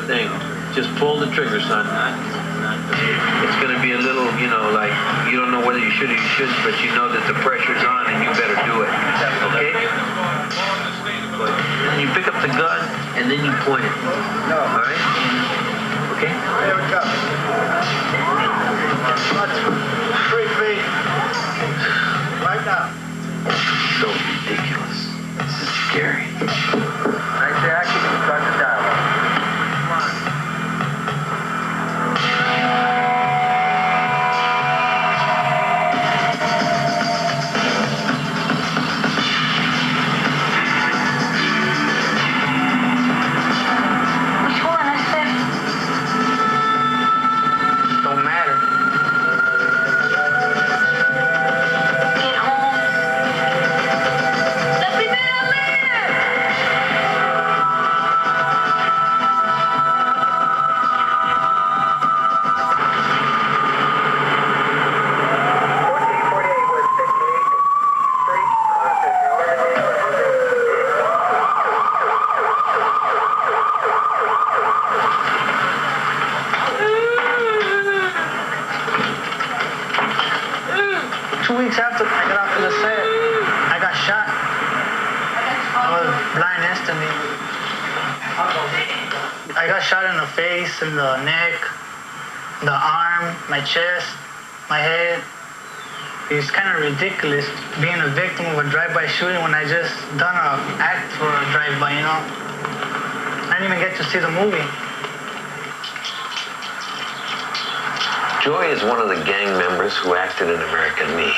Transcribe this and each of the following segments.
thing. Just pull the trigger, son. It's going to be a little, you know, like, you don't know whether you should or you shouldn't, but you know that the pressure's on and you better do it. Okay? And you pick up the gun and then you point it. All right? Okay? Here we go. Free feet. Right now. So ridiculous. This is scary. Right there, I can start the dialogue. Come on. I got shot in the face, in the neck, the arm, my chest, my head. It's kind of ridiculous being a victim of a drive-by shooting when I just done an act for a drive-by, you know? I didn't even get to see the movie. Joy is one of the gang members who acted in American Me,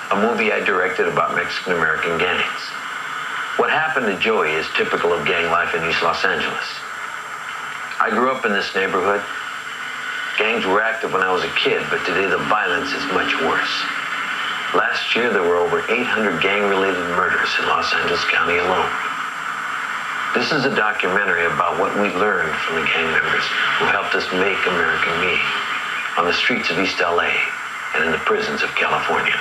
a movie I directed about Mexican-American gangs. What happened to Joey is typical of gang life in East Los Angeles. I grew up in this neighborhood. Gangs were active when I was a kid, but today the violence is much worse. Last year, there were over 800 gang-related murders in Los Angeles County alone. This is a documentary about what we learned from the gang members who helped us make American Me on the streets of East LA and in the prisons of California.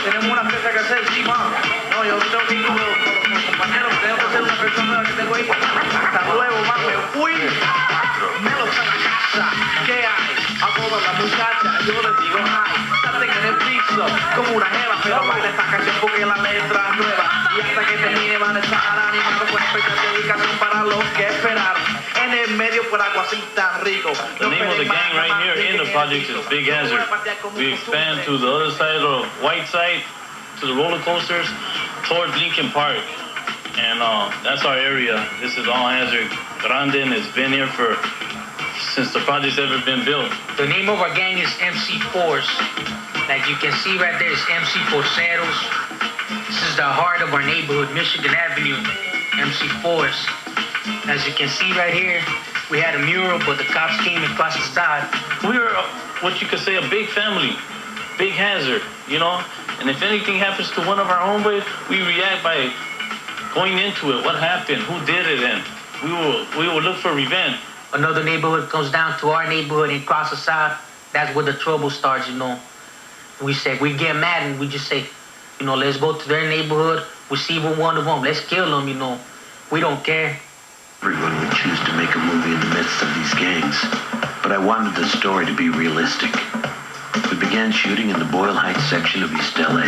Tenemos una fiesta que hacer, sí, mamá. No, yo tengo que ir con los compañeros, tengo que hacer una fiesta nueva que tengo ahí. Hasta luego, mamá, me fui. Melo está en la casa. ¿Qué hay? A todas las muchachas, yo les digo hi. Salten en el piso, como una jeva, pero baila esta canción porque la letra es nueva. Y hasta que termine van a estar animados con especial dedicación para los que esperaron. En el medio por algo así tan rico. The name of the gang right here in the project is Big Hazard. We expand to the other side of White Side, to the roller coasters, towards Lincoln Park. And that's our area. This is All Hazard. Grandin has been here since the project's ever been built. The name of our gang is MC4s. Like you can see right there, it's MC Forceros. This is the heart of our neighborhood, Michigan Avenue, MC4s. As you can see right here, we had a mural, but the cops came and crossed the side. We are what you could say a big family, Big Hazard, you know? And if anything happens to one of our homeboys, we react by going into it. What happened? Who did it? And we will look for revenge. Another neighborhood comes down to our neighborhood and cross the side. That's where the trouble starts, you know? We get mad and we just say, you know, let's go to their neighborhood. We see one of them. Let's kill them, you know? We don't care. Everyone would choose to make a movie in the midst of these gangs, but I wanted the story to be realistic. We began shooting in the Boyle Heights section of East LA.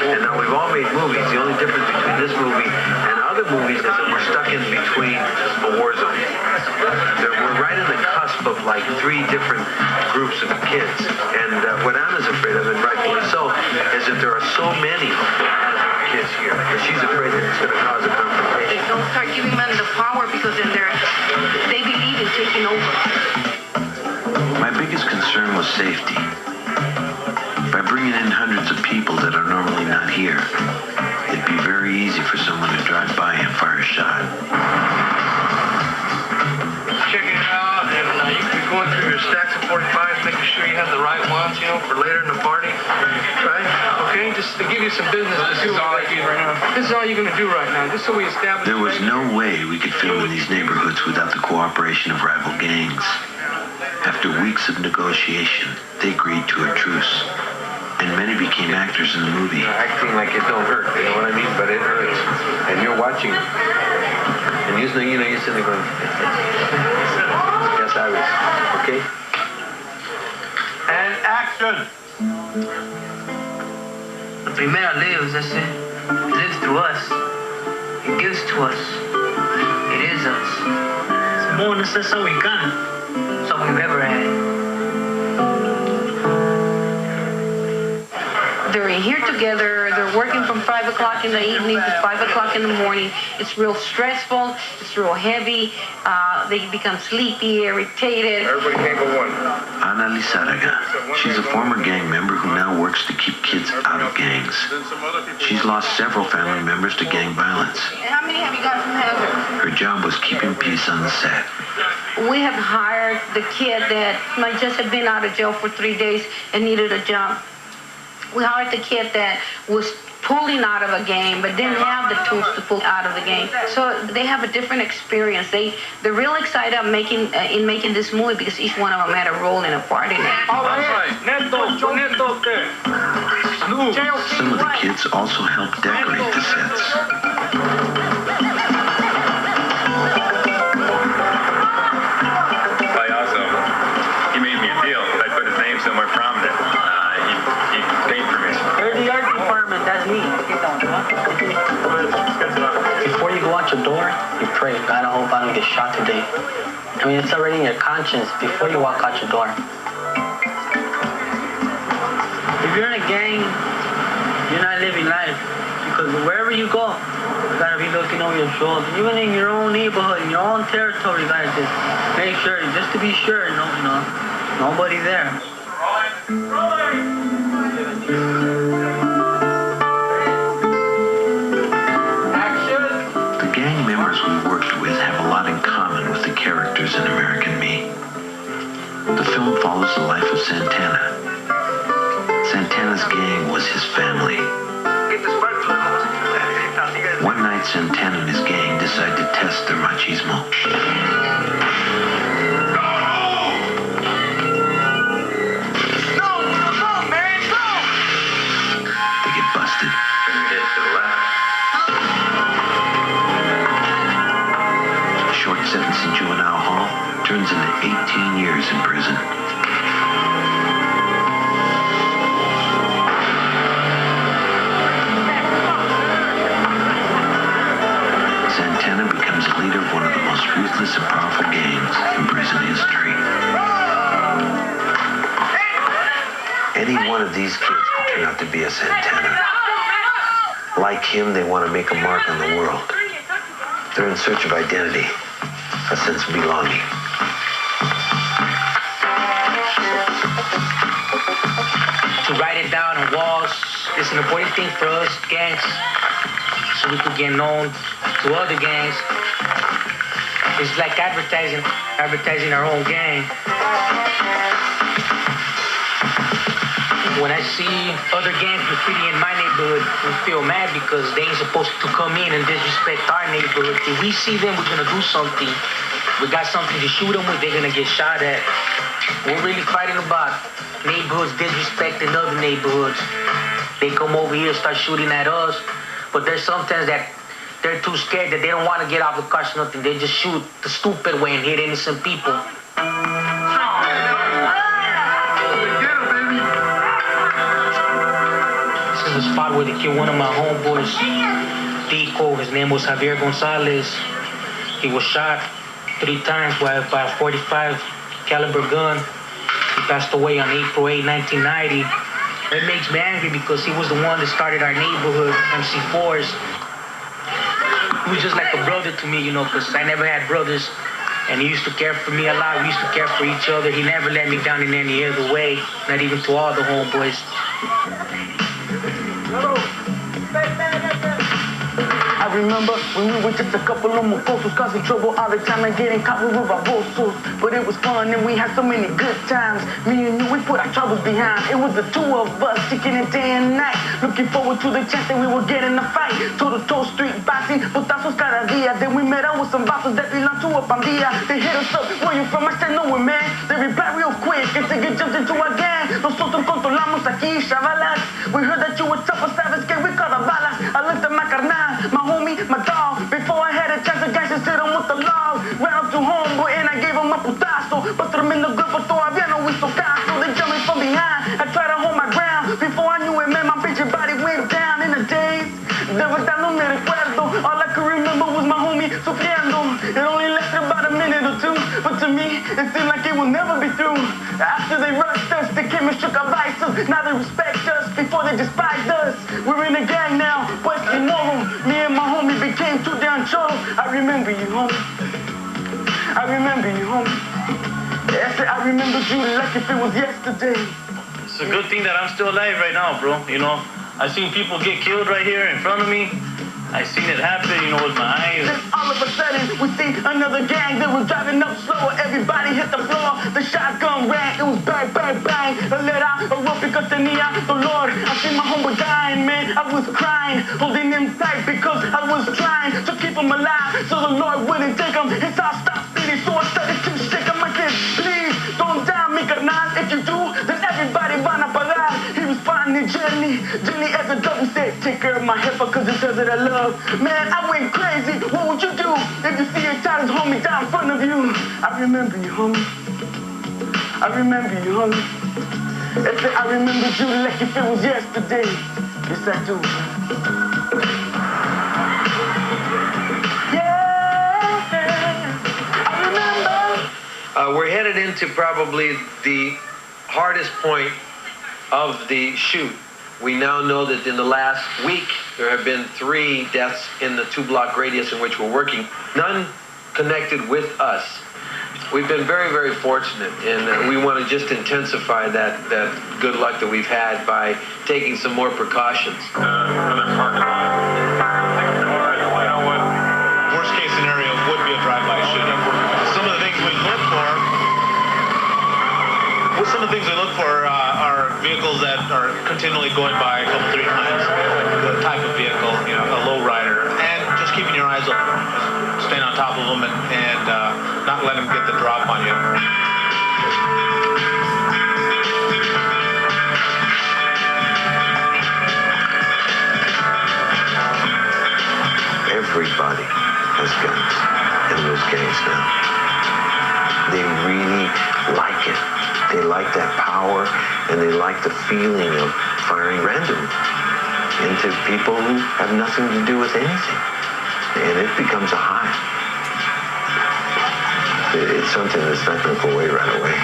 And now we've all made movies. The only difference between this movie and other movies is that we're stuck in between a war zone. We're right in the cusp of like three different groups of kids. And what Anna's afraid of, and rightfully so, is that there are so many kids here that she's afraid that it's going to cause a confrontation. Don't start giving men the power because then they believe in taking over. My biggest concern was safety. By bringing in hundreds of people that are normally not here, it'd be very easy for someone to drive by and fire a shot. Checking it out, and you can be going through your stacks of 45s, making sure you have the right ones, for later in the party, right? Okay, just to give you some business to do. This is all I do right now. This is all you're gonna do right now, just so we establish. There was no way we could film in these neighborhoods without the cooperation of rival gangs. After weeks of negotiation, they agreed to a truce, and many became actors in the movie. Acting like it don't hurt, you know what I mean? But it hurts, and you're watching it. And you're sitting there going, yes, I was, okay? And action! The Primera lives, that's it. It lives through us. It gives to us. It is us. Somos esa ubicana. It's all we've ever had. They're here together. They're working from 5 o'clock in the evening to 5 o'clock in the morning. It's real stressful. It's real heavy. They become sleepy, irritated. Everybody can't go one. Ana Lizárraga. She's a former gang member who now works to keep kids out of gangs. She's lost several family members to gang violence. How many have you got from Heather? Her job was keeping peace on the set. We have hired the kid that might just have been out of jail for 3 days and needed a job. We hired the kid that was pulling out of a game but didn't have the tools to pull out of the game. So they have a different experience. They're real excited in making this movie because each one of them had a role in a part in it. All right, Neto up there. Some of the kids also helped decorate the sets. Also, he made me a deal if I put his name somewhere prominent. He paid for me. They're the art department, that's me. Before you go out your door, you pray, God, I hope I don't get shot today. I mean, it's already in your conscience before you walk out your door. If you're in a gang, you're not living life. Because wherever you go, you gotta be looking over your shoulder. Even in your own neighborhood, in your own territory, you gotta just make sure, just to be sure, nobody there. The gang members we worked with have a lot in common with the characters in American Me. The film follows the life of Santana. Santana's gang was his family. One night, Santana and his gang decide to test their machismo. They get busted. A short sentence in juvenile hall turns into 18 years in prison. Santana becomes a leader of one of the most ruthless and powerful gangs in prison history. Any one of these kids could turn out to be a Santana. Like him, they want to make a mark on the world. They're in search of identity, a sense of belonging. To write it down on walls is an important thing for us gangs, so we could get known to other gangs. It's like advertising our own gang. When I see other gangs graffiti in my neighborhood, we feel mad because they ain't supposed to come in and disrespect our neighborhood. If we see them, we're gonna do something. We got something to shoot them with, they're gonna get shot at. We're really fighting about neighborhoods disrespecting other neighborhoods. They come over here, start shooting at us, but there's sometimes that they're too scared that they don't want to get off the cars or nothing. They just shoot the stupid way and hit innocent people. This is the spot where they killed one of my homeboys, Tico. His name was Javier Gonzalez. He was shot 3 times by a 45 caliber gun. He passed away on April 8, 1990. It makes me angry because he was the one that started our neighborhood, MC4s. He was just like a brother to me, because I never had brothers. And he used to care for me a lot. We used to care for each other. He never let me down in any other way, not even to all the homeboys. I remember when we were just a couple of mocosos, causing trouble all the time and getting caught with babosos. But it was fun and we had so many good times. Me and you, we put our troubles behind. It was the two of us, kicking it day and night. Looking forward to the chance that we would get in a fight. Toe-to-toe street boxing, putazos cada día. Then we met up with some vatos that belong to a pandilla. They hit us up, where you from? I said, nowhere, man. They replied real quick and said, get jumped into a gang. Nosotros controlamos aquí, chavalas. We heard that you were tough as savage, que we call the balas. I looked at my carnal, my homie, my dog. Before I had a chance, the guys just hit him with the law. Ran up to homeboy and I gave him a putazo. But tremendo grupo todavía no hizo caso. They jumped me from behind. I tried to hold my ground. Before I knew it, man, my bitch body went down in the days. De verdad no me recuerdo. All I could remember was my homie sufriendo. It only lasted about a minute or two. But to me, it seemed like it will never be through. After they rushed us, they came and shook our vices. Now they respect us before they despised us. We're in a gang now, pues tomorrow. Me and my homie became too damn cholo. I remember you, homie. I remember you, homie. I remember you like if it was yesterday. It's a good thing that I'm still alive right now, bro. You know, I've seen people get killed right here in front of me. I seen it happen, you know, with my eyes. Then all of a sudden, we see another gang that was driving up slower. Everybody hit the floor. The shotgun rang. It was bang, bang, bang. I let out a rope because tenía dolor. I see my homeboy dying, man. I was crying, holding him tight because I was trying to keep him alive so the Lord wouldn't take him. His heart stopped beating, so I started to shake him. I said, please, don't die, mi carnal. If you do, then everybody van a pagar. He was finding Jenny. Jenny at the double said, take care of my heifer because it's her that I love. Man, I went crazy. What would you do if you see your child homie down in front of you? I remember you, homie. I remember you, homie. I remember you like if it was yesterday. Yes, I do. Yeah, I remember. We're headed into probably the hardest point of the shoot. We now know that in the last week, there have been 3 deaths in the 2-block radius in which we're working, none connected with us. We've been very, very fortunate, and we want to just intensify that good luck that we've had by taking some more precautions. Worst case scenario would be a drive-by shooting. Some of the things we look for are vehicles that are continually going by a couple, 3 times. The type of vehicle, you know, a low rider, and just keeping your eyes open, staying on top of them, and not letting them get the drop on you. Everybody has guns in those gangs now. They really like it. They like that power, and they like the feeling of firing randomly into people who have nothing to do with anything. And it becomes a high. It's something that's not going to go away right away.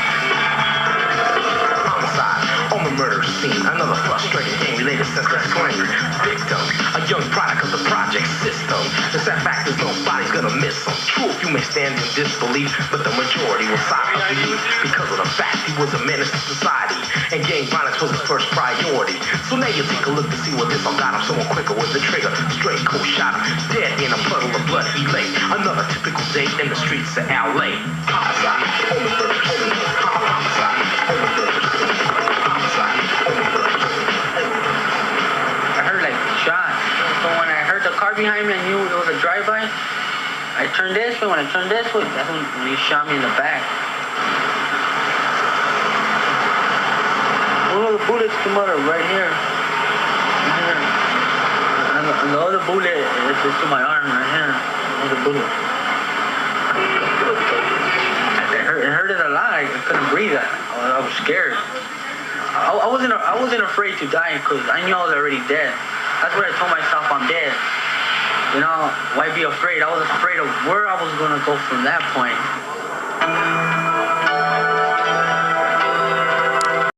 On the murder scene, another frustrating gang-related suspect slain. Victim, a young product of the project system. The sad fact is nobody's gonna miss him. Truth, you may stand in disbelief, but the majority will silently believe because of the fact he was a menace to society, and gang violence was his first priority. So now you take a look to see what this all got him. Someone quicker with the trigger, straight cool shot him, dead in a puddle of blood he lay. Another typical day in the streets of LA. Homicide, on the murder scene. Homicide, on the murder scene. I heard like shots. So when I heard the car behind me, I knew it was a drive-by. I turned this way. When I turned this way, that's when he shot me in the back. One of the bullets came out of right here. And the other bullet is to my arm right here. Another bullet. It hurted a lot. I couldn't breathe. I was scared. I wasn't afraid to die because I knew I was already dead. That's what I told myself, I'm dead. You know, why be afraid? I was afraid of where I was going to go from that point.